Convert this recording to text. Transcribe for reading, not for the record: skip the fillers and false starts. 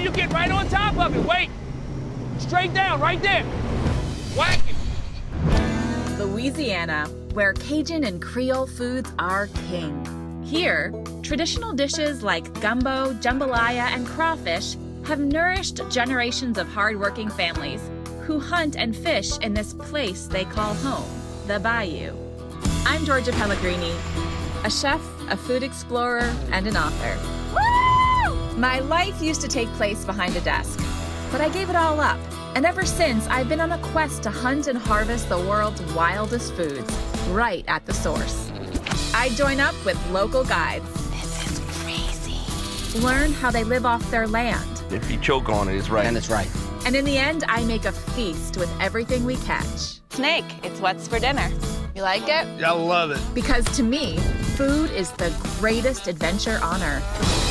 you get right on top of it. Wait. Straight down, right there. Whack it. Louisiana, where Cajun and Creole foods are king. Here, traditional dishes like gumbo, jambalaya, and crawfish have nourished generations of hardworking families who hunt and fish in this place they call home, the Bayou. I'm Georgia Pellegrini, a chef, a food explorer, and an author. Woo! My life used to take place behind a desk, but I gave it all up. And ever since, I've been on a quest to hunt and harvest the world's wildest foods, right at the source. I join up with local guides. This is crazy. Learn how they live off their land. If you choke on it, it's right. And it's right. And in the end, I make a feast with everything we catch. Snake, it's what's for dinner. You like it? I love it. Because to me, food is the greatest adventure on earth.